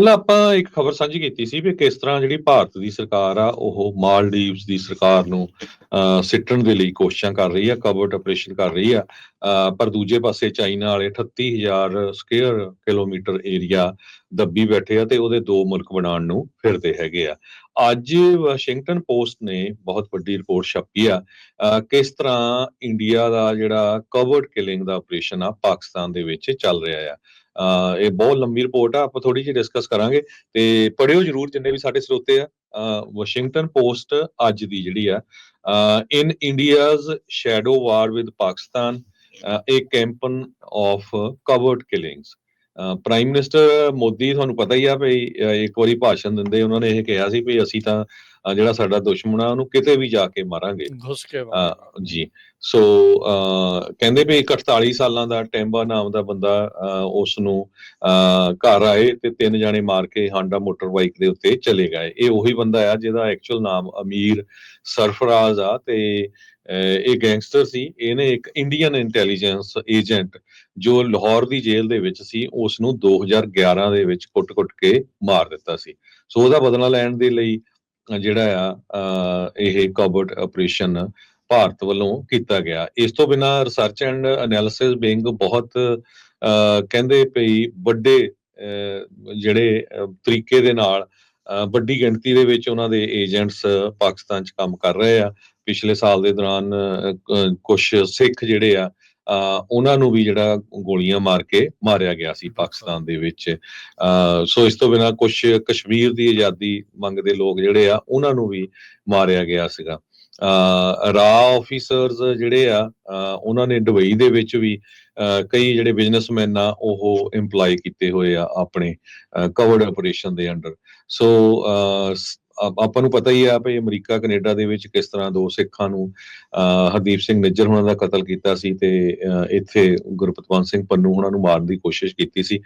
ਕੱਲ ਆਪਾਂ ਇੱਕ ਖਬਰ ਸਾਂਝੀ ਕੀਤੀ ਸੀ ਵੀ ਕਿਸ ਤਰ੍ਹਾਂ ਜਿਹੜੀ ਭਾਰਤ ਦੀ ਸਰਕਾਰ ਆ ਉਹ ਮਾਲਦੀਵਸ ਦੀ ਸਰਕਾਰ ਨੂੰ ਸਿੱਟਣ ਦੇ ਲਈ ਕੋਸ਼ਿਸ਼ਾਂ ਕਰ ਰਹੀ ਆ, ਕਵਰਟ ਆਪਰੇਸ਼ਨ ਕਰ ਰਹੀ ਆ। ਪਰ ਦੂਜੇ ਪਾਸੇ ਚਾਈਨਾ ਵਾਲੇ 38,000 ਸਕੁਅਰ ਕਿਲੋਮੀਟਰ ਏਰੀਆ ਦੱਬੀ ਬੈਠੇ ਆ ਤੇ ਉਹਦੇ ਦੋ ਮੁਲਕ ਬਣਾਉਣ ਨੂੰ ਫਿਰਦੇ ਹੈਗੇ ਆ। ਅੱਜ ਵਾਸ਼ਿੰਗਟਨ ਪੋਸਟ ਨੇ ਬਹੁਤ ਵੱਡੀ ਰਿਪੋਰਟ ਛਾਪੀ ਆ, ਕਿਸ ਤਰ੍ਹਾਂ ਇੰਡੀਆ ਦਾ ਜਿਹੜਾ ਕਵਰਟ ਕਿਲਿੰਗ ਦਾ ਆਪਰੇਸ਼ਨ ਆ ਪਾਕਿਸਤਾਨ ਦੇ ਵਿੱਚ ਚੱਲ ਰਿਹਾ ਆ। ਇਹ ਬਹੁਤ ਲੰਬੀ ਰਿਪੋਰਟ ਆ, ਆਪਾਂ ਥੋੜੀ ਜਿਹੀ ਡਿਸਕਸ ਕਰਾਂਗੇ ਤੇ ਪੜ੍ਹਿਓ ਜਰੂਰ ਜਿੰਨੇ ਵੀ ਸਾਡੇ ਸਰੋਤੇ ਆ। ਵਾਸ਼ਿੰਗਟਨ ਪੋਸਟ ਅੱਜ ਦੀ ਜਿਹੜੀ ਆ, in India's shadow war with Pakistan, a campaign of covered killings. Prime minister Modi ਤੁਹਾਨੂੰ ਪਤਾ ਹੀ ਆ ਵੀ ਇੱਕ ਵਾਰੀ ਭਾਸ਼ਣ ਦਿੰਦੇ ਉਹਨਾਂ ਨੇ ਇਹ ਕਿਹਾ ਸੀ ਵੀ ਅਸੀਂ ਤਾਂ ਜਿਹੜਾ ਸਾਡਾ ਦੁਸ਼ਮਣ ਆ ਉਹਨੂੰ ਕਿਤੇ ਵੀ ਜਾ ਕੇ ਮਾਰਾਂਗੇ। ਘੁਸ ਕੇ ਜੀ। ਸੋ ਕਹਿੰਦੇ ਵੀ ਇੱਕ 48 ਸਾਲਾਂ ਦਾ ਟੈਂਬਾ ਨਾਮ ਦਾ ਬੰਦਾ ਉਸ ਨੂੰ ਘਰ ਆਏ ਤੇ 3 ਜਾਣੇ ਮਾਰ ਕੇ ਹਾਂਡਾ ਮੋਟਰ ਬਾਈਕ ਦੇ ਉੱਤੇ ਚਲੇ ਗਏ। ਇਹ ਉਹੀ ਬੰਦਾ ਆ ਜਿਹਦਾ ਐਕਚੁਅਲ ਨਾਮ ਅਮੀਰ ਸਰਫਰਾਜ਼ ਆ ਤੇ ਇਹ ਗੈਂਗਸਟਰ ਸੀ। ਇਹਨੇ ਇੱਕ ਇੰਡੀਅਨ ਇੰਟੈਲੀਜੈਂਸ ਏਜੰਟ ਜੋ ਲਾਹੌਰ ਦੀ ਜੇਲ੍ਹ ਦੇ ਵਿੱਚ ਸੀ ਉਸ ਨੂੰ 2011 ਦੇ ਵਿੱਚ ਕੁੱਟ-ਕੁੱਟ ਕੇ ਮਾਰ ਦਿੱਤਾ ਸੀ। ਸੋ ਉਹਦਾ ਬਦਲਾ ਲੈਣ ਦੇ ਲਈ ਜਿਹੜਾ ਆ ਇਹ ਕਵਰਟ ਆਪਰੇਸ਼ਨ ਭਾਰਤ ਵੱਲੋਂ ਕੀਤਾ ਗਿਆ। ਇਸ ਤੋਂ ਬਿਨਾਂ ਰਿਸਰਚ ਐਂਡ ਐਨਾਲਿਸਿਸ ਵਿੰਗ ਬਹੁਤ ਕਹਿੰਦੇ ਪਈ ਵੱਡੇ ਜਿਹੜੇ ਤਰੀਕੇ ਦੇ ਨਾਲ ਵੱਡੀ ਗਿਣਤੀ ਦੇ ਵਿੱਚ ਉਹਨਾਂ ਦੇ ਏਜੰਟਸ ਪਾਕਿਸਤਾਨ 'ਚ ਕੰਮ ਕਰ ਰਹੇ ਆ। ਪਿਛਲੇ ਸਾਲ ਦੇ ਦੌਰਾਨ ਕੁਛ ਸਿੱਖ ਜਿਹੜੇ ਆ ਉਹਨਾਂ ਨੂੰ ਵੀ ਜਿਹੜਾ ਗੋਲੀਆਂ ਮਾਰ ਕੇ ਮਾਰਿਆ ਗਿਆ ਸੀ ਪਾਕਿਸਤਾਨ ਦੇ ਵਿੱਚ। ਸੋ ਇਸ ਤੋਂ ਬਿਨਾਂ ਕੁਛ ਕਸ਼ਮੀਰ ਦੀ ਆਜ਼ਾਦੀ ਮੰਗਦੇ ਲੋਕ ਜਿਹੜੇ ਆ ਉਹਨਾਂ ਨੂੰ ਵੀ ਮਾਰਿਆ ਗਿਆ ਸੀਗਾ। ਰਾ ਆਫੀਸਰਸ ਜਿਹੜੇ ਆ ਉਹਨਾਂ ਨੇ ਦੁਬਈ ਦੇ ਵਿੱਚ ਵੀ ਕਈ ਜਿਹੜੇ ਬਿਜ਼ਨਸਮੈਨ ਆ ਉਹ ਇੰਪਲਾਈ ਕੀਤੇ ਹੋਏ ਆ ਆਪਣੇ ਕਵਰਡ ਆਪਰੇਸ਼ਨ ਦੇ ਅੰਡਰ। ਸੋ ਆਪਾਂ ਨੂੰ ਪਤਾ ਹੀ ਆ ਵੀ ਅਮਰੀਕਾ ਕੈਨੇਡਾ ਦੇ ਵਿੱਚ ਕਿਸ ਤਰ੍ਹਾਂ ਦੋ ਸਿੱਖਾਂ ਨੂੰ ਹਰਦੀਪ ਸਿੰਘ ਨਿੱਜਰ ਹੋਣਾ ਦਾ ਕਤਲ ਕੀਤਾ ਸੀ ਤੇ ਇੱਥੇ ਗੁਰਪਤਵੰਤ ਸਿੰਘ ਪੰਨੂ ਹੋਣਾ ਨੂੰ ਮਾਰਨ ਦੀ ਕੋਸ਼ਿਸ਼ ਕੀਤੀ ਸੀ,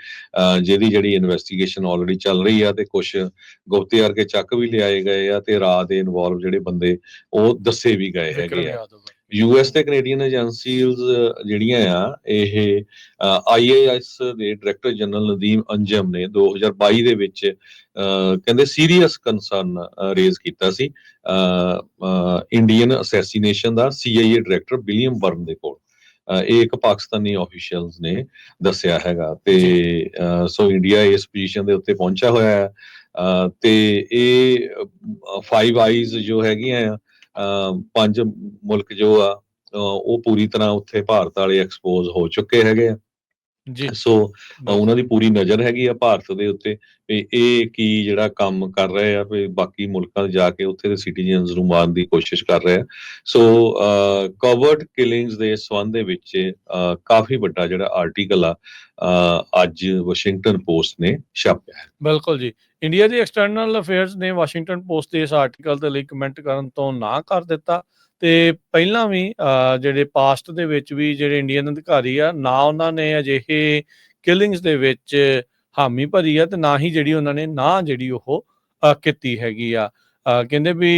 ਜਿਹਦੀ ਜਿਹੜੀ ਇਨਵੈਸਟੀਗੇਸ਼ਨ ਆਲਰੇਡੀ ਚੱਲ ਰਹੀ ਆ ਤੇ ਕੁਛ ਗੁਪਤਚਰ ਕੇ ਚੱਕ ਵੀ ਲਿਆਏ ਗਏ ਆ ਤੇ ਰਾਹ ਦੇ ਇਨਵੋਲਵ ਜਿਹੜੇ ਬੰਦੇ ਉਹ ਦੱਸੇ ਵੀ ਗਏ ਹੈਗੇ ਆ। ਯੂਐਸ ਤੇ ਕੈਨੇਡੀਅਨ ਏਜੰਸੀਜ਼ ਜਿਹੜੀਆਂ ਆ ਇਹ IAS ਦੇ ਡਾਇਰੈਕਟਰ ਜਨਰਲ ਨਦੀਮ ਅੰਜਮ ਨੇ 2022 ਦੇ ਵਿੱਚ ਕਹਿੰਦੇ ਸੀਰੀਅਸ ਕੰਸਰਨ ਰੇਜ਼ ਕੀਤਾ ਸੀ ਇੰਡੀਅਨ ਅਸੈਸੀਨੇਸ਼ਨ ਦਾ CIA ਡਾਇਰੈਕਟਰ ਵਿਲੀਅਮ ਬਰਨ ਦੇ ਕੋਲ। ਇਹ ਇੱਕ ਪਾਕਿਸਤਾਨੀ ਆਫੀਸ਼ੀਅਲਸ ਨੇ ਦੱਸਿਆ ਹੈਗਾ ਤੇ ਸੋ ਇੰਡੀਆ ਇਸ ਪੋਜੀਸ਼ਨ ਦੇ ਉੱਤੇ ਪਹੁੰਚਿਆ ਹੋਇਆ ਹੈ ਤੇ ਇਹ 5 ਆਈਜ਼ ਜੋ ਹੈਗੀਆਂ ਆ 5 ਮੁਲਕ ਜੋ ਆ ਉਹ ਪੂਰੀ ਤਰ੍ਹਾਂ ਉੱਥੇ ਭਾਰਤ ਵਾਲੇ ਐਕਸਪੋਜ਼ ਹੋ ਚੁੱਕੇ ਹੈਗੇ ਆ। ਸੋ ਉਹਨਾਂ ਦੀ ਪੂਰੀ ਨਜ਼ਰ ਹੈਗੀ ਆ ਭਾਰਤ ਦੇ ਉੱਤੇ ਵੀ ਇਹ ਕੀ ਜਿਹੜਾ ਕੰਮ ਕਰ ਰਹੇ ਆ ਵੀ ਬਾਕੀ ਮੁਲਕਾਂ ਜਾ ਕੇ ਉੱਥੇ ਦੇ ਸਿਟੀਜ਼ਨਸ ਨੂੰ ਮਾਰਨ ਦੀ ਕੋਸ਼ਿਸ਼ ਕਰ ਰਹੇ ਆ। ਸੋ ਕਵਰਡ ਕਿਲਿੰਗਸ ਦੇ ਸੰਬੰਧ ਦੇ ਵਿੱਚ ਕਾਫੀ ਵੱਡਾ ਜਿਹੜਾ ਆਰਟੀਕਲ ਆ ਅੱਜ ਵਾਸ਼ਿੰਗਟਨ ਪੋਸਟ ਨੇ ਛਾਪਿਆ ਹੈ। ਬਿਲਕੁਲ ਜੀ। ਇੰਡੀਆ ਦੀ ਐਕਸਟਰਨਲ ਅਫੇਅਰਸ ਨੇ ਵਾਸ਼ਿੰਗਟਨ ਪੋਸਟ ਦੇ ਇਸ ਆਰਟੀਕਲ ਦੇ ਲਈ ਕਮੈਂਟ ਕਰਨ ਤੋਂ ਨਾ ਕਰ ਦਿੱਤਾ ਤੇ ਪਹਿਲਾਂ ਵੀ ਜਿਹੜੇ ਪਾਸਟ ਦੇ ਵਿੱਚ ਵੀ ਜਿਹੜੇ ਇੰਡੀਅਨ ਅਧਿਕਾਰੀ ਆ ਨਾ ਉਹਨਾਂ ਨੇ ਅਜਿਹੇ ਕਿਲਿੰਗਸ ਦੇ ਵਿੱਚ ਹਾਮੀ ਭਰੀ ਆ ਤੇ ਨਾ ਹੀ ਜਿਹੜੀ ਉਹਨਾਂ ਨੇ ਨਾ ਜਿਹੜੀ ਉਹ ਕੀਤੀ ਹੈਗੀ ਆ। ਕਹਿੰਦੇ ਵੀ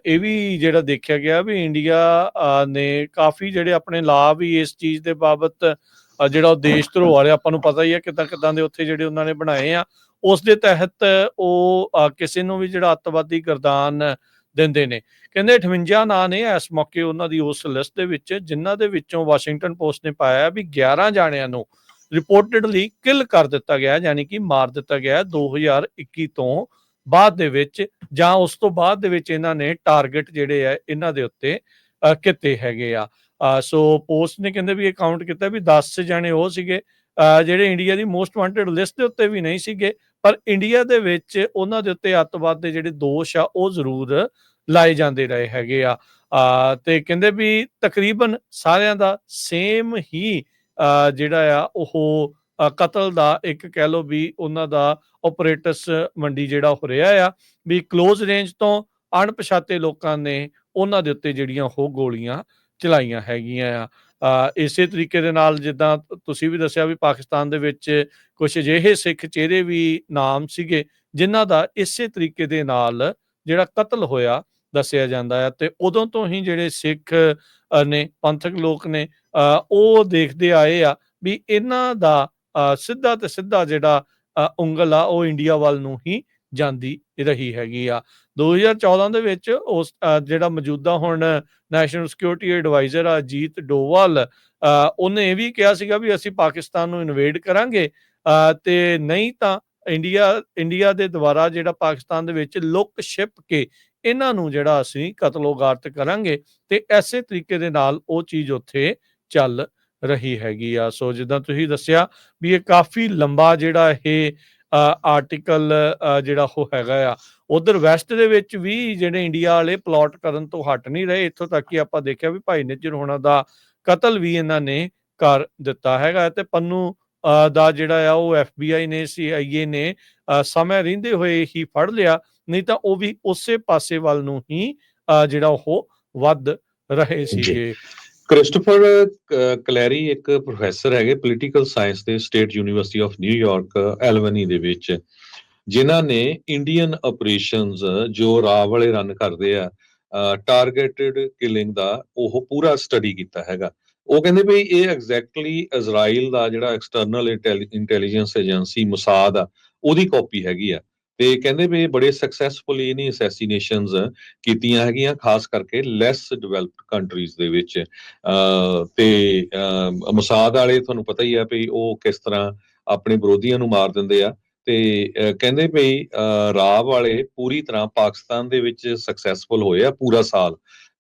ਇਹ ਵੀ ਜਿਹੜਾ ਦੇਖਿਆ ਗਿਆ ਵੀ ਇੰਡੀਆ ਨੇ ਕਾਫੀ ਜਿਹੜੇ ਆਪਣੇ ਲਾ ਵੀ ਇਸ ਚੀਜ਼ ਦੇ ਬਾਬਤ ਜਿਹੜਾ ਉਹ ਦੇਸ਼ ਧਰੋਹਰ ਆਪਾਂ ਨੂੰ ਪਤਾ ਹੀ ਆ ਕਿੱਦਾਂ ਦੇ ਉੱਥੇ ਜਿਹੜੇ ਉਹਨਾਂ ਨੇ ਬਣਾਏ ਆ ਉਸ ਦੇ ਤਹਿਤ ਉਹ ਕਿਸੇ ਨੂੰ ਵੀ ਜਿਹੜਾ ਅੱਤਵਾਦੀ ਗਰਦਾਨ ਦਿੰਦੇ ਨੇ। ਕਹਿੰਦੇ 58 ਨਾਂ ਨੇ ਇਸ ਮੌਕੇ ਉਹਨਾਂ ਦੀ ਉਸ ਲਿਸਟ ਦੇ ਵਿੱਚ ਜਿਨ੍ਹਾਂ ਦੇ ਵਿੱਚੋਂ ਵਾਸ਼ਿੰਗਟਨ ਪੋਸਟ ਨੇ ਪਾਇਆ ਵੀ 11 ਜਾਣਿਆਂ ਨੂੰ ਰਿਪੋਰਟਡਲੀ ਕਿਲ ਕਰ ਦਿੱਤਾ ਗਿਆ, ਯਾਨੀ ਕਿ ਮਾਰ ਦਿੱਤਾ ਗਿਆ 2021 ਤੋਂ ਬਾਅਦ ਦੇ ਵਿੱਚ ਜਾਂ ਉਸ ਤੋਂ ਬਾਅਦ ਦੇ ਵਿੱਚ ਇਹਨਾਂ ਨੇ ਟਾਰਗੇਟ ਜਿਹੜੇ ਆ ਇਹਨਾਂ ਦੇ ਉੱਤੇ ਕੀਤੇ ਹੈਗੇ ਆ। ਸੋ ਪੋਸਟ ਨੇ ਕਹਿੰਦੇ ਵੀ ਇਹ ਕਾਊਂਟ ਕੀਤਾ ਵੀ 10 ਜਾਣੇ ਉਹ ਸੀਗੇ ਜਿਹੜੇ ਇੰਡੀਆ ਦੀ ਮੋਸਟ ਵਾਂਟਡ ਲਿਸਟ ਦੇ ਉੱਤੇ ਵੀ ਨਹੀਂ ਸੀਗੇ ਪਰ ਇੰਡੀਆ ਦੇ ਵਿੱਚ ਉਹਨਾਂ ਦੇ ਉੱਤੇ ਅੱਤਵਾਦ ਦੇ ਜਿਹੜੇ ਦੋਸ਼ ਆ ਉਹ ਜ਼ਰੂਰ ਲਾਏ ਜਾਂਦੇ ਰਹੇ ਹੈਗੇ ਆ। ਤੇ ਕਹਿੰਦੇ ਵੀ ਤਕਰੀਬਨ ਸਾਰਿਆਂ ਦਾ ਸੇਮ ਹੀ ਜਿਹੜਾ ਆ ਉਹ ਕਤਲ ਦਾ ਇੱਕ ਕਹਿ ਲਓ ਵੀ ਉਹਨਾਂ ਦਾ ਆਪਰੇਟਸ ਮੰਡੀ ਜਿਹੜਾ ਹੋ ਰਿਹਾ ਆ ਵੀ ਕਲੋਜ਼ ਰੇਂਜ ਤੋਂ ਅਣਪਛਾਤੇ ਲੋਕਾਂ ਨੇ ਉਹਨਾਂ ਦੇ ਉੱਤੇ ਜਿਹੜੀਆਂ ਉਹ ਗੋਲੀਆਂ ਚਲਾਈਆਂ ਹੈਗੀਆਂ ਆ। ਇਸੇ ਤਰੀਕੇ ਦੇ ਨਾਲ ਜਿੱਦਾਂ ਤੁਸੀਂ ਵੀ ਦੱਸਿਆ ਵੀ ਪਾਕਿਸਤਾਨ ਦੇ ਵਿੱਚ ਕੁਛ ਅਜਿਹੇ ਸਿੱਖ ਚਿਹਰੇ ਵੀ ਨਾਮ ਸੀਗੇ ਜਿਨ੍ਹਾਂ ਦਾ ਇਸੇ ਤਰੀਕੇ ਦੇ ਨਾਲ ਜਿਹੜਾ ਕਤਲ ਹੋਇਆ ਦੱਸਿਆ ਜਾਂਦਾ ਹੈ ਤੇ ਉਦੋਂ ਤੋਂ ਹੀ ਜਿਹੜੇ ਸਿੱਖ ਨੇ ਪੰਥਕ ਲੋਕ ਨੇ ਉਹ ਦੇਖਦੇ ਆਏ ਆ ਵੀ ਇਹਨਾਂ ਦਾ ਸਿੱਧਾ ਤੇ ਸਿੱਧਾ ਜਿਹੜਾ ਉਂਗਲ ਆ ਉਹ ਇੰਡੀਆ ਵੱਲ ਨੂੰ ਹੀ ਜਾਂਦੀ ਰਹੀ ਹੈਗੀ ਆ। 2014 ਦੇ ਵਿੱਚ ਉਸ ਜਿਹੜਾ ਮੌਜੂਦਾ ਹੁਣ ਨੈਸ਼ਨਲ ਸਿਕਿਉਰਿਟੀ ਐਡਵਾਈਜ਼ਰ ਆ ਅਜੀਤ ਡੋਵਾਲ, ਉਹਨੇ ਇਹ ਵੀ ਕਿਹਾ ਸੀਗਾ ਵੀ ਅਸੀਂ ਪਾਕਿਸਤਾਨ ਨੂੰ ਇਨਵੇਡ ਕਰਾਂਗੇ ਤੇ ਨਹੀਂ ਤਾਂ ਇੰਡੀਆ ਦੇ ਦੁਆਰਾ ਜਿਹੜਾ ਪਾਕਿਸਤਾਨ ਦੇ ਵਿੱਚ ਲੁਕ ਛਿਪ ਕੇ ਇਹਨਾਂ ਨੂੰ ਜਿਹੜਾ ਅਸੀਂ ਕਤਲੋਗਾਰਤ ਕਰਾਂਗੇ ਤੇ ਐਸੇ ਤਰੀਕੇ ਦੇ ਨਾਲ ਉਹ ਚੀਜ਼ ਉੱਥੇ ਚੱਲ ਰਹੀ ਹੈਗੀ ਆ। ਸੋ ਜਿੱਦਾਂ ਤੁਸੀਂ ਦੱਸਿਆ ਵੀ ਇਹ ਕਾਫੀ ਲੰਬਾ ਜਿਹੜਾ ਇਹ ਆਰਟੀਕਲ ਜਿਹੜਾ ਉਹ ਹੈਗਾ ਆ। ਉਧਰ ਵੈਸਟ ਦੇ ਵਿੱਚ ਵੀ ਜਿਹੜੇ ਇੰਡੀਆ ਵਾਲੇ ਪਲਾਟ ਕਰਨ ਤੋਂ ਹਟ ਨਹੀਂ ਰਹੇ। ਇੱਥੋਂ ਤੱਕ ਕਿ ਆਪਾਂ ਦੇਖਿਆ ਵੀ ਭਾਈ ਨਿੱਜਰ ਹੋਣਾ ਦਾ ਕਤਲ ਵੀ ਇਹਨਾਂ ਨੇ ਕਰ ਦਿੱਤਾ ਹੈਗਾ ਤੇ ਪੰਨੂ ਦਾ ਜਿਹੜਾ ਆ ਉਹ FBI ਨੇ CIA ਨੇ ਸਮੇਂ ਰਹਿੰਦੇ ਹੋਏ ਹੀ ਫੜ ਲਿਆ, ਨਹੀਂ ਤਾਂ ਉਹ ਵੀ ਉਸੇ ਪਾਸੇ ਵੱਲ ਨੂੰ ਹੀ ਜਿਹੜਾ ਉਹ ਵੱਧ ਰਹੇ ਸੀਗੇ। ਕ੍ਰਿਸਟੋਫਰ ਕਲੈਰੀ ਇੱਕ ਪ੍ਰੋਫੈਸਰ ਹੈਗੇ ਪੋਲੀਟੀਕਲ ਸਾਇੰਸ ਦੇ ਸਟੇਟ ਯੂਨੀਵਰਸਿਟੀ ਆਫ ਨਿਊਯਾਰਕ ਐਲਬਨੀ ਦੇ ਵਿੱਚ, ਜਿਨ੍ਹਾਂ ਨੇ ਇੰਡੀਅਨ ਆਪਰੇਸ਼ਨਸ ਜੋ ਰਾਹ ਵਾਲੇ ਰਨ ਕਰਦੇ ਆ ਟਾਰਗੇਟਡ ਕਿਲਿੰਗ ਦਾ ਉਹ ਪੂਰਾ ਸਟੱਡੀ ਕੀਤਾ ਹੈਗਾ। ਉਹ ਕਹਿੰਦੇ ਵੀ ਇਹ ਐਗਜ਼ੈਕਟਲੀ ਇਜ਼ਰਾਈਲ ਦਾ ਜਿਹੜਾ ਐਕਸਟਰਨਲ ਇੰਟੈਲੀਜੈਂਸ ਏਜੰਸੀ ਮੁਸਾਦ ਆ ਉਹਦੀ ਕਾਪੀ ਹੈਗੀ ਆ। ਤੇ ਕਹਿੰਦੇ ਵੀ ਬੜੇ ਸਕਸੈਸਫੁਲੀ ਇਹਨੀ ਅਸੈਸੀਨੇਸ਼ਨਸ ਕੀਤੀਆਂ ਹੈਗੀਆਂ, ਖਾਸ ਕਰਕੇ ਲੈਸ ਡਿਵੈਲਪਡ ਕੰਟਰੀਜ਼ ਦੇ ਵਿੱਚ। ਤੇ ਮੁਸਾਦ ਵਾਲੇ ਤੁਹਾਨੂੰ ਪਤਾ ਹੀ ਆ ਵੀ ਉਹ ਕਿਸ ਤਰ੍ਹਾਂ ਆਪਣੇ ਵਿਰੋਧੀਆਂ ਨੂੰ ਮਾਰ ਦਿੰਦੇ ਆ। ਤੇ ਕਹਿੰਦੇ ਵੀ ਰਾਵ ਵਾਲੇ ਪੂਰੀ ਤਰ੍ਹਾਂ ਪਾਕਿਸਤਾਨ ਦੇ ਵਿੱਚ ਸਕਸੈਸਫੁਲ ਹੋਏ ਆ ਪੂਰਾ ਸਾਲ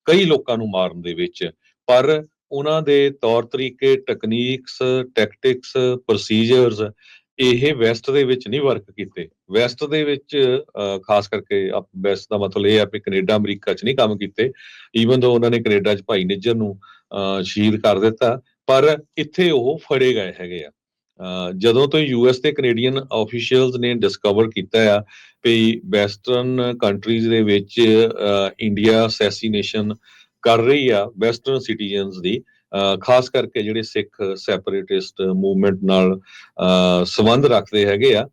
ਕਈ ਲੋਕਾਂ ਨੂੰ ਮਾਰਨ ਦੇ ਵਿੱਚ, ਪਰ ਉਹਨਾਂ ਦੇ ਤੌਰ ਤਰੀਕੇ, ਟੈਕਨੀਕਸ, ਟੈਕਟਿਕਸ, ਪ੍ਰੋਸੀਜਰਸ ਇਹ ਵੈਸਟ ਦੇ ਵਿੱਚ ਨਹੀਂ ਵਰਕ ਕੀਤੇ। ਵੈਸਟ ਦੇ ਵਿੱਚ ਖਾਸ ਕਰਕੇ ਵੈਸਟ ਦਾ ਮਤਲਬ ਇਹ ਆ ਵੀ ਕੈਨੇਡਾ ਅਮਰੀਕਾ 'ਚ ਨਹੀਂ ਕੰਮ ਕੀਤੇ, ਈਵਨ ਦੋ ਉਹਨਾਂ ਨੇ ਕੈਨੇਡਾ 'ਚ ਭਾਈ ਨਿੱਜਰ ਨੂੰ ਸ਼ਹੀਦ ਕਰ ਦਿੱਤਾ, ਪਰ ਇੱਥੇ ਉਹ ਫੜੇ ਗਏ ਹੈਗੇ ਆ। ਜਦੋਂ ਤੋਂ US ਤੇ ਕੈਨੇਡੀਅਨ ਆਫੀਸ਼ੀਅਲਸ ਨੇ ਡਿਸਕਵਰ ਕੀਤਾ ਆ ਵੀ ਵੈਸਟਰਨ ਕੰਟਰੀਜ਼ ਦੇ ਵਿੱਚ ਇੰਡੀਆ ਅਸੈਸੀਨੇਸ਼ਨ ਕਰ ਰਹੀ ਆ ਵੈਸਟਰਨ ਸਿਟੀਜ਼ਨਸ ਦੀ, ਖਾਸ ਕਰਕੇ ਜਿਹੜੇ ਸਿੱਖ ਸੈਪਰੇਟਿਸਟ ਮੂਵਮੈਂਟ ਨਾਲ ਸੰਬੰਧ ਰੱਖਦੇ ਹੈਗੇ ਆ,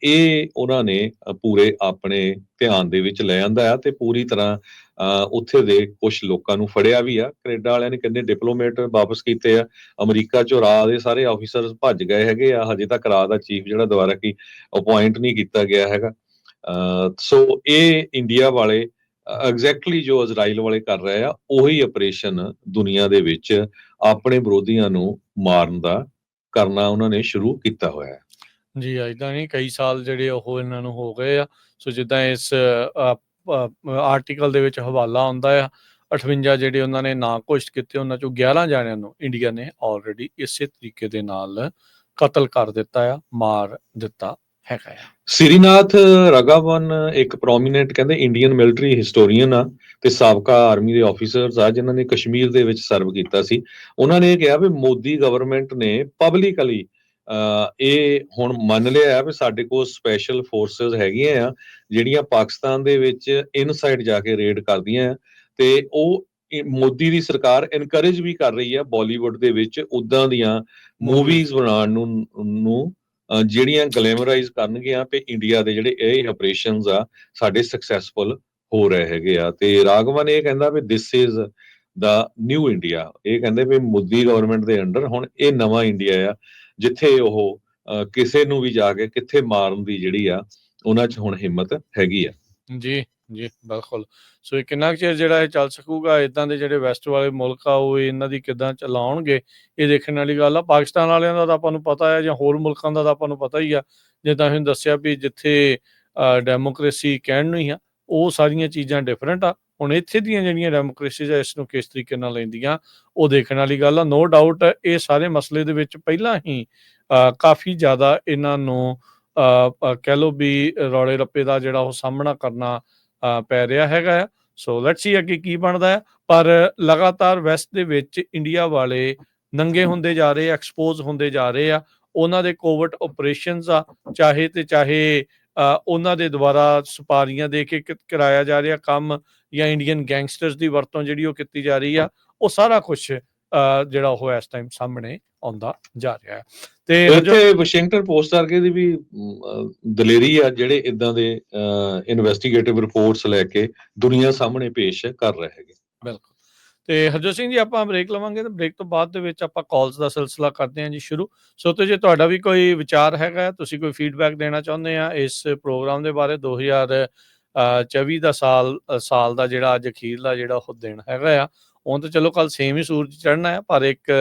ਇਹ ਉਹਨਾਂ ਨੇ ਪੂਰੇ ਆਪਣੇ ਧਿਆਨ ਦੇ ਵਿੱਚ ਲੈ ਆਂਦਾ ਆ ਤੇ ਪੂਰੀ ਤਰ੍ਹਾਂ ਉੱਥੇ ਦੇ ਕੁਝ ਲੋਕਾਂ ਨੂੰ ਫੜਿਆ ਵੀ ਆ। ਕੈਨੇਡਾ ਵਾਲਿਆਂ ਨੇ ਕਹਿੰਦੇ ਡਿਪਲੋਮੇਟ ਵਾਪਸ ਕੀਤੇ ਆ, ਅਮਰੀਕਾ 'ਚੋਂ ਰਾਹ ਦੇ ਸਾਰੇ ਆਫੀਸਰ ਭੱਜ ਗਏ ਹੈਗੇ ਆ, ਹਜੇ ਤੱਕ ਰਾਹ ਦਾ ਚੀਫ ਜਿਹੜਾ ਦੁਬਾਰਾ ਕੀ ਅਪੁਆਇੰਟ ਨਹੀਂ ਕੀਤਾ ਗਿਆ ਹੈਗਾ। ਸੋ ਇਹ ਇੰਡੀਆ ਵਾਲੇ ਐਗਜ਼ੈਕਟਲੀ ਜੋ ਇਜ਼ਰਾਈਲ ਵਾਲੇ ਕਰ ਰਹੇ ਆ ਉਹੀ ਆਪਰੇਸ਼ਨ ਦੁਨੀਆ ਦੇ ਵਿੱਚ ਆਪਣੇ ਵਿਰੋਧੀਆਂ ਨੂੰ ਮਾਰਨ ਦਾ ਕਰਨਾ ਉਹਨਾਂ ਨੇ ਸ਼ੁਰੂ ਕੀਤਾ ਹੋਇਆ ਹੈ। ਜੀ ਏਦਾਂ ਨਹੀਂ, ਕਈ ਸਾਲ ਜਿਹੜੇ ਉਹ ਇਹਨਾਂ ਨੂੰ ਹੋ ਗਏ ਆ। ਸੋ ਜਿੱਦਾਂ ਇਸ ਆਰਟੀਕਲ ਦੇ ਵਿੱਚ ਹਵਾਲਾ ਆਉਂਦਾ ਆ 58 ਜਿਹੜੇ ਉਹਨਾਂ ਨੇ ਨਾਂ ਘੋਸ਼ਿਤ ਕੀਤੇ, ਉਹਨਾਂ ਚੋਂ 11 ਜਾਣਿਆਂ ਨੂੰ ਇੰਡੀਆ ਨੇ ਆਲਰੇਡੀ ਇਸੇ ਤਰੀਕੇ ਦੇ ਨਾਲ ਕਤਲ ਕਰ ਦਿੱਤਾ ਆ, ਮਾਰ ਦਿੱਤਾ ਹੈਗਾ ਆ। ਸਿਰੀਨਾਥ ਰਗਾਵਨ ਇੱਕ ਪ੍ਰੋਮੀਨੈਂਟ ਕਹਿੰਦੇ ਇੰਡੀਅਨ ਮਿਲਟਰੀ ਹਿਸਟੋਰੀਅਨ ਆ ਤੇ ਸਾਬਕਾ ਆਰਮੀ ਦੇ ਆਫੀਸਰਸ ਆ ਜਿਨ੍ਹਾਂ ਨੇ ਕਸ਼ਮੀਰ ਦੇ ਵਿੱਚ ਸਰਵ ਕੀਤਾ ਸੀ। ਉਹਨਾਂ ਨੇ ਇਹ ਕਿਹਾ ਵੀ ਮੋਦੀ ਗਵਰਨਮੈਂਟ ਨੇ ਪਬਲਿਕਲੀ ਇਹ ਹੁਣ ਮੰਨ ਲਿਆ ਵੀ ਸਾਡੇ ਕੋਲ ਸਪੈਸ਼ਲ ਫੋਰਸਸ ਹੈਗੀਆਂ ਆ ਜਿਹੜੀਆਂ ਪਾਕਿਸਤਾਨ ਦੇ ਵਿੱਚ ਇਨਸਾਈਡ ਜਾ ਕੇ ਰੇਡ ਕਰਦੀਆਂ ਆ, ਤੇ ਉਹ ਮੋਦੀ ਦੀ ਸਰਕਾਰ ਇਨਕਰੇਜ ਵੀ ਕਰ ਰਹੀ ਆ ਬਾਲੀਵੁੱਡ ਦੇ ਵਿੱਚ ਉਦਾਂ ਦੀਆਂ ਮੂਵੀਜ਼ ਬਣਾਉਣ ਨੂੰ ਜਿਹੜੀਆਂ ਗਲੈਮਰਾਈਜ਼ ਕਰਨਗੀਆਂ ਤੇ ਇੰਡੀਆ ਦੇ ਜਿਹੜੇ ਇਹ ਆਪਰੇਸ਼ਨਸ ਆ ਸਾਡੇ ਸਕਸੈਸਫੁਲ ਹੋ ਰਹੇ ਹੈਗੇ ਆ। ਤੇ ਰਾਘਵਨ ਇਹ ਕਹਿੰਦਾ ਵੀ this is the new India. ਇਹ ਕਹਿੰਦੇ ਵੀ ਮੋਦੀ ਗਵਰਨਮੈਂਟ ਦੇ ਅੰਡਰ ਹੁਣ ਇਹ ਨਵਾਂ ਇੰਡੀਆ ਆ ਜਿੱਥੇ ਉਹ ਕਿਸੇ ਨੂੰ ਵੀ ਜਾ ਕੇ ਕਿੱਥੇ ਮਾਰਨ ਦੀ ਜਿਹੜੀ ਆ ਉਹਨਾਂ 'ਚ ਹੁਣ ਹਿੰਮਤ ਹੈਗੀ ਆ। ਜੀ ਜੀ ਬਿਲਕੁਲ। ਸੋ ਇਹ ਕਿੰਨਾ ਕੁ ਚਿਰ ਜਿਹੜਾ ਇਹ ਚੱਲ ਸਕੂਗਾ, ਇਦਾਂ ਦੇ ਜਿਹੜੇ ਵੈਸਟ ਵਾਲੇ ਮੁਲਕ ਆ ਉਹ ਇਹਨਾਂ ਦੀ ਕਿੱਦਾਂ ਚਲਾਉਣਗੇ, ਇਹ ਦੇਖਣ ਵਾਲੀ ਗੱਲ ਆ। ਪਾਕਿਸਤਾਨ ਵਾਲਿਆਂ ਦਾ ਤਾਂ ਆਪਾਂ ਨੂੰ ਪਤਾ ਹੈ, ਜਾਂ ਹੋਰ ਮੁਲਕਾਂ ਦਾ ਤਾਂ ਆਪਾਂ ਨੂੰ ਪਤਾ ਹੀ ਆ। ਜਿੱਦਾਂ ਤੁਸੀਂ ਦੱਸਿਆ ਵੀ ਜਿੱਥੇ ਡੈਮੋਕ੍ਰੇਸੀ ਕਹਿਣ ਨੂੰ ਹੀ ਆ, ਉਹ ਸਾਰੀਆਂ ਚੀਜ਼ਾਂ ਡਿਫਰੈਂਟ ਆ। ਹੁਣ ਇੱਥੇ ਦੀਆਂ ਜਿਹੜੀਆਂ ਡੈਮੋਕ੍ਰੇਸੀਜ਼ ਆ ਇਸ ਨੂੰ ਕਿਸ ਤਰੀਕੇ ਨਾਲ ਲੈਂਦੀਆਂ ਉਹ ਦੇਖਣ ਵਾਲੀ ਗੱਲ ਆ। ਨੋ ਡਾਊਟ ਇਹ ਸਾਰੇ ਮਸਲੇ ਦੇ ਵਿੱਚ ਪਹਿਲਾਂ ਹੀ ਕਾਫੀ ਜ਼ਿਆਦਾ ਇਹਨਾਂ ਨੂੰ ਕਹਿ ਲਓ ਵੀ ਰੌਲੇ ਰੱਪੇ ਦਾ ਜਿਹੜਾ ਉਹ ਸਾਹਮਣਾ ਕਰਨਾ ਪੈ ਰਿਹਾ ਹੈਗਾ ਆ। ਸੋ ਲੈਟਸ ਸੀ ਅੱਗੇ ਕੀ ਬਣਦਾ ਹੈ, ਪਰ ਲਗਾਤਾਰ ਵੈਸਟ ਦੇ ਵਿੱਚ ਇੰਡੀਆ ਵਾਲੇ ਨੰਗੇ ਹੁੰਦੇ ਜਾ ਰਹੇ, ਐਕਸਪੋਜ਼ ਹੁੰਦੇ ਜਾ ਰਹੇ ਆ। ਉਹਨਾਂ ਦੇ ਕੋਵਰਟ ਆਪਰੇਸ਼ਨਸ ਆ, ਚਾਹੇ ਉਹਨਾਂ ਦੇ ਦੁਆਰਾ ਸੁਪਾਰੀਆਂ ਦੇ ਕੇ ਕਰਾਇਆ ਜਾ ਰਿਹਾ ਕੰਮ, ਜਾਂ ਇੰਡੀਅਨ ਗੈਂਗਸਟਰਸ ਦੀ ਵਰਤੋਂ ਜਿਹੜੀ ਉਹ ਕੀਤੀ ਜਾ ਰਹੀ ਆ, ਉਹ ਸਾਰਾ ਕੁਛ ਜਿਹੜਾ ਉਹ ਇਸ ਟਾਈਮ ਸਾਹਮਣੇ ਆਉਂਦਾ ਜਾ ਰਿਹਾ ਹੈ। ਤੇ ਇੱਥੇ ਵਾਸ਼ਿੰਗਟਨ ਪੋਸਟ ਵਰਗੇ ਦੀ ਵੀ ਦਲੇਰੀ ਆ ਜਿਹੜੇ ਇਦਾਂ ਦੇ ਇਨਵੈਸਟੀਗੇਟਿਵ ਰਿਪੋਰਟਸ ਲੈ ਕੇ ਦੁਨੀਆ ਸਾਹਮਣੇ ਪੇਸ਼ ਕਰ ਰਹੇ ਹੈਗੇ। ਬਿਲਕੁਲ। ਤੇ ਹਰਜੋਤ ਸਿੰਘ ਜੀ ਆਪਾਂ ਬ੍ਰੇਕ ਲਵਾਂਗੇ ਤੇ ਬ੍ਰੇਕ ਤੋਂ ਬਾਅਦ ਦੇ ਵਿੱਚ ਆਪਾਂ ਕਾਲਸ ਦਾ ਸਿਲਸਿਲਾ ਕਰਦੇ ਹਾਂ ਜੀ ਸ਼ੁਰੂ। ਸੋ ਤੇ ਜੇ ਤੁਹਾਡਾ ਵੀ ਕੋਈ ਵਿਚਾਰ ਹੈਗਾ, ਤੁਸੀਂ ਕੋਈ ਫੀਡਬੈਕ ਦੇਣਾ ਚਾਹੁੰਦੇ ਆ ਇਸ ਪ੍ਰੋਗਰਾਮ ਦੇ ਬਾਰੇ 2024 ਦਾ ਸਾਲ ਦਾ ਜਿਹੜਾ ਅੱਜ ਅਖੀਰਲਾ ਜਿਹੜਾ ਉਹ ਦਿਨ ਹੈਗਾ ਆ, ਹੁਣ ਤਾਂ ਚਲੋ ਕੱਲ ਸੇਮ ਹੀ ਸੂਰਜ ਚੜ੍ਹਨਾ ਆ, ਪਰ ਇੱਕ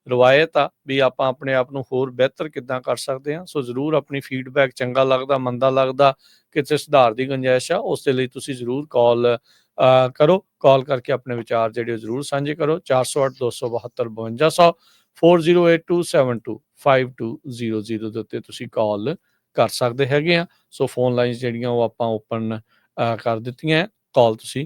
ਰਵਾਇਤ ਆ ਵੀ ਆਪਾਂ ਆਪਣੇ ਆਪ ਨੂੰ ਹੋਰ ਬਿਹਤਰ ਕਿੱਦਾਂ ਕਰ ਸਕਦੇ ਹਾਂ। ਸੋ ਜ਼ਰੂਰ ਆਪਣੀ ਫੀਡਬੈਕ ਚੰਗਾ ਲੱਗਦਾ, ਮੰਦਾ ਲੱਗਦਾ, ਕਿਤੇ ਸੁਧਾਰ ਦੀ ਗੁੰਜਾਇਸ਼ ਆ, ਉਸ ਦੇ ਲਈ ਤੁਸੀਂ ਜ਼ਰੂਰ ਕਾਲ ਕਰੋ। ਕਾਲ ਕਰਕੇ ਆਪਣੇ ਵਿਚਾਰ ਜਿਹੜੇ ਜ਼ਰੂਰ ਸਾਂਝੇ ਕਰੋ। 408 272 5200 4082725200 ਦੇ ਉੱਤੇ ਤੁਸੀਂ ਕਾਲ ਕਰ ਸਕਦੇ ਹੈਗੇ ਆ। ਸੋ ਫੋਨ ਲਾਈਨ ਜਿਹੜੀਆਂ ਉਹ ਆਪਾਂ ਓਪਨ ਕਰ ਦਿੱਤੀਆਂ, ਕਾਲ ਤੁਸੀਂ